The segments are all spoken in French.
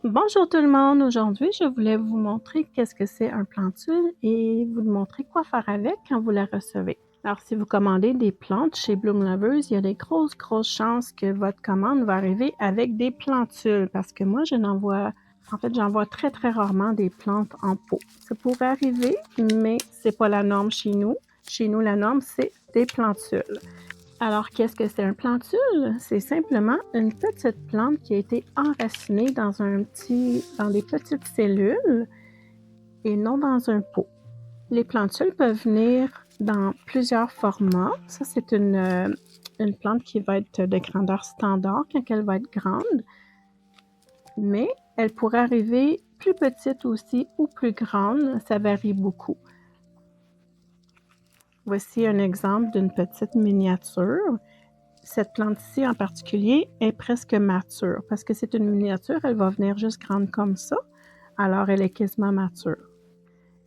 Bonjour tout le monde, aujourd'hui je voulais vous montrer qu'est-ce que c'est un plantule et vous montrer quoi faire avec quand vous la recevez. Alors si vous commandez des plantes chez Bloom Lovers, il y a des grosses chances que votre commande va arriver avec des plantules parce que moi j'envoie très rarement des plantes en pot. Ça pourrait arriver, mais c'est pas la norme chez nous. Chez nous, la norme c'est des plantules. Alors, qu'est-ce que c'est un plantule? C'est simplement une petite plante qui a été enracinée dans des petites cellules et non dans un pot. Les plantules peuvent venir dans plusieurs formats. Ça, c'est une plante qui va être de grandeur standard quand elle va être grande, mais elle pourrait arriver plus petite aussi ou plus grande. Ça varie beaucoup. Voici un exemple d'une petite miniature. Cette plante-ci en particulier est presque mature parce que c'est une miniature, elle va venir juste grande comme ça, alors elle est quasiment mature.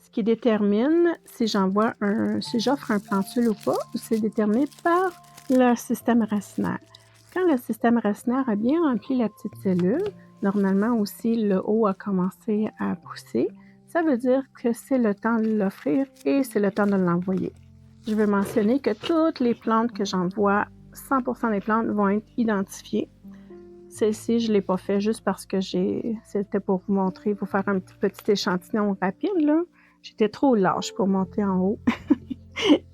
Ce qui détermine si j'offre un plantule ou pas, c'est déterminé par le système racinaire. Quand le système racinaire a bien rempli la petite cellule, normalement aussi le haut a commencé à pousser, ça veut dire que c'est le temps de l'offrir et c'est le temps de l'envoyer. Je veux mentionner que toutes les plantes que j'envoie, 100% des plantes vont être identifiées. Celle-ci, je ne l'ai pas fait juste parce que c'était pour vous montrer, vous faire un petit échantillon rapide, là. J'étais trop lâche pour monter en haut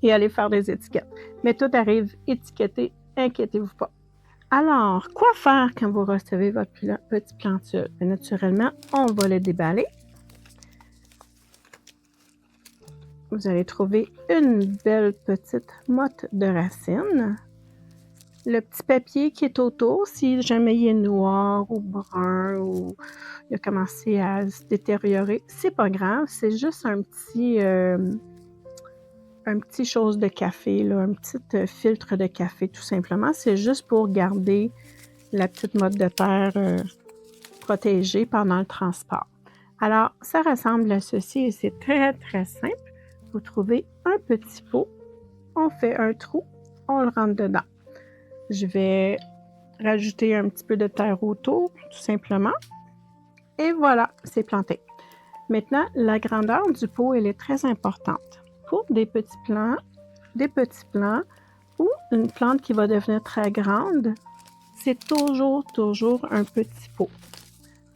et aller faire des étiquettes. Mais tout arrive étiqueté, inquiétez-vous pas. Alors, quoi faire quand vous recevez votre petit plantule? Naturellement, on va le déballer. Vous allez trouver une belle petite motte de racines. Le petit papier qui est autour, si jamais il est noir ou brun ou il a commencé à se détériorer, c'est pas grave, c'est juste un petit chose de café, là, un petit filtre de café tout simplement. C'est juste pour garder la petite motte de terre protégée pendant le transport. Alors, ça ressemble à ceci et c'est très simple. Vous trouvez un petit pot, on fait un trou, on le rentre dedans. Je vais rajouter un petit peu de terre autour, tout simplement. Et voilà, c'est planté. Maintenant, la grandeur du pot, elle est très importante. Pour des petits plants ou une plante qui va devenir très grande, c'est toujours un petit pot.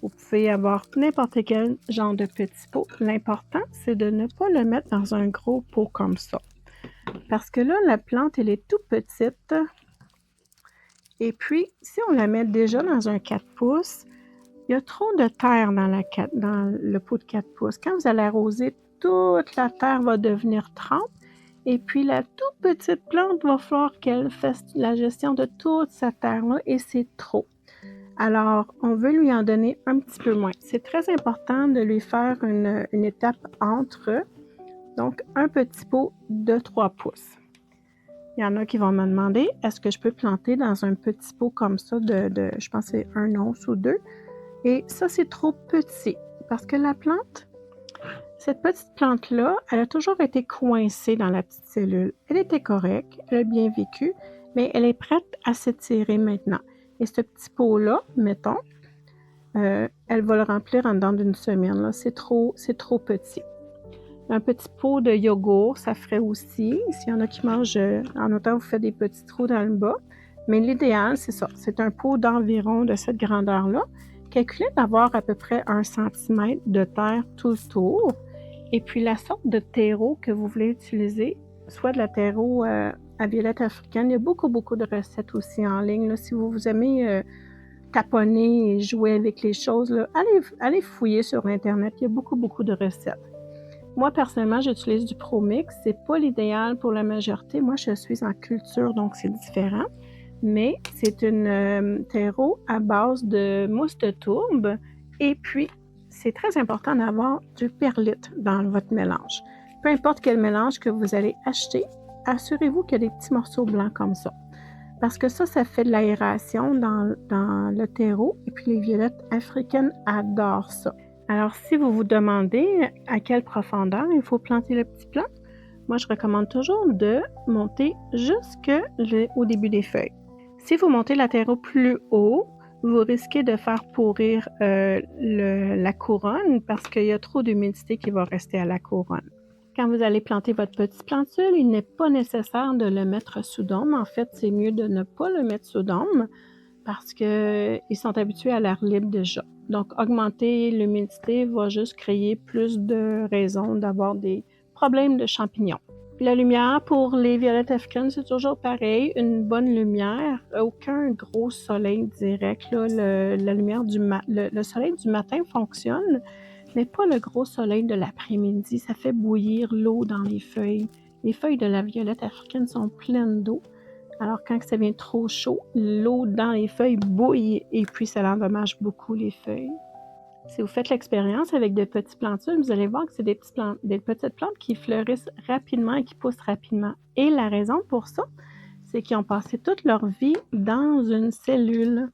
Vous pouvez avoir n'importe quel genre de petit pot. L'important, c'est de ne pas le mettre dans un gros pot comme ça. Parce que là, la plante, elle est toute petite. Et puis, si on la met déjà dans un 4 pouces, il y a trop de terre dans le pot de 4 pouces. Quand vous allez arroser, toute la terre va devenir trempe. Et puis, la toute petite plante va falloir qu'elle fasse la gestion de toute cette terre-là et c'est trop. Alors, on veut lui en donner un petit peu moins. C'est très important de lui faire une étape entre, donc un petit pot de 3 pouces. Il y en a qui vont me demander, est-ce que je peux planter dans un petit pot comme ça je pense que c'est 1 once ou 2? Et ça, c'est trop petit parce que cette petite plante-là, elle a toujours été coincée dans la petite cellule. Elle était correcte, elle a bien vécu, mais elle est prête à s'étirer maintenant. Et ce petit pot-là, mettons, elle va le remplir en dedans d'une semaine. Là. C'est trop petit. Un petit pot de yogourt, ça ferait aussi. S'il y en a qui mangent, en autant vous faites des petits trous dans le bas. Mais l'idéal, c'est ça. C'est un pot d'environ de cette grandeur-là. Calculez d'avoir à peu près 1 cm de terre tout le tour. Et puis la sorte de terreau que vous voulez utiliser, soit de la terreau à violette africaine. Il y a beaucoup de recettes aussi en ligne. Là. Si vous aimez taponner et jouer avec les choses, là, allez fouiller sur Internet. Il y a beaucoup de recettes. Moi, personnellement, j'utilise du ProMix. C'est pas l'idéal pour la majorité. Moi, je suis en culture, donc c'est différent. Mais c'est une terreau à base de mousse de tourbe. Et puis, c'est très important d'avoir du perlite dans votre mélange. Peu importe quel mélange que vous allez acheter, assurez-vous qu'il y a des petits morceaux blancs comme ça. Parce que ça fait de l'aération dans le terreau. Et puis, les violettes africaines adorent ça. Alors, si vous vous demandez à quelle profondeur il faut planter le petit plant, moi, je recommande toujours de monter jusqu'au début des feuilles. Si vous montez la terreau plus haut, vous risquez de faire pourrir la couronne parce qu'il y a trop d'humidité qui va rester à la couronne. Quand vous allez planter votre petite plantule, il n'est pas nécessaire de le mettre sous dôme. En fait, c'est mieux de ne pas le mettre sous dôme parce qu'ils sont habitués à l'air libre déjà. Donc, augmenter l'humidité va juste créer plus de raisons d'avoir des problèmes de champignons. La lumière pour les violettes africaines, c'est toujours pareil, une bonne lumière, aucun gros soleil direct. Là, la lumière le soleil du matin fonctionne, mais pas le gros soleil de l'après-midi. Ça fait bouillir l'eau dans les feuilles. Les feuilles de la violette africaine sont pleines d'eau. Alors, quand ça devient trop chaud, l'eau dans les feuilles bouille et puis ça endommage beaucoup les feuilles. Si vous faites l'expérience avec de petites plantules, vous allez voir que c'est des petites plantes qui fleurissent rapidement et qui poussent rapidement. Et la raison pour ça, c'est qu'ils ont passé toute leur vie dans une cellule.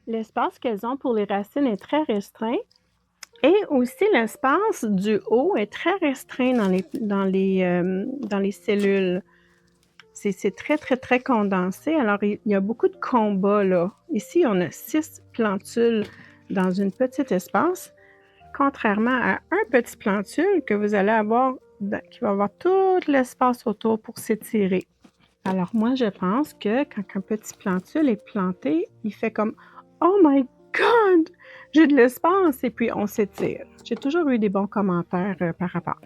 L'espace qu'elles ont pour les racines est très restreint. Et aussi, l'espace du haut est très restreint dans les cellules. C'est très, très, très condensé. Alors, il y a beaucoup de combats, là. Ici, on a 6 plantules dans une petite espace, contrairement à un petit plantule que vous allez avoir, qui va avoir tout l'espace autour pour s'étirer. Alors, moi, je pense que quand un petit plantule est planté, il fait comme « Oh my God! J'ai de l'espace! » et puis on s'étire. J'ai toujours eu des bons commentaires par rapport.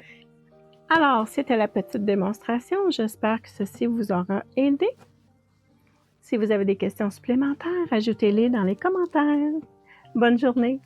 Alors, c'était la petite démonstration. J'espère que ceci vous aura aidé. Si vous avez des questions supplémentaires, ajoutez-les dans les commentaires. Bonne journée!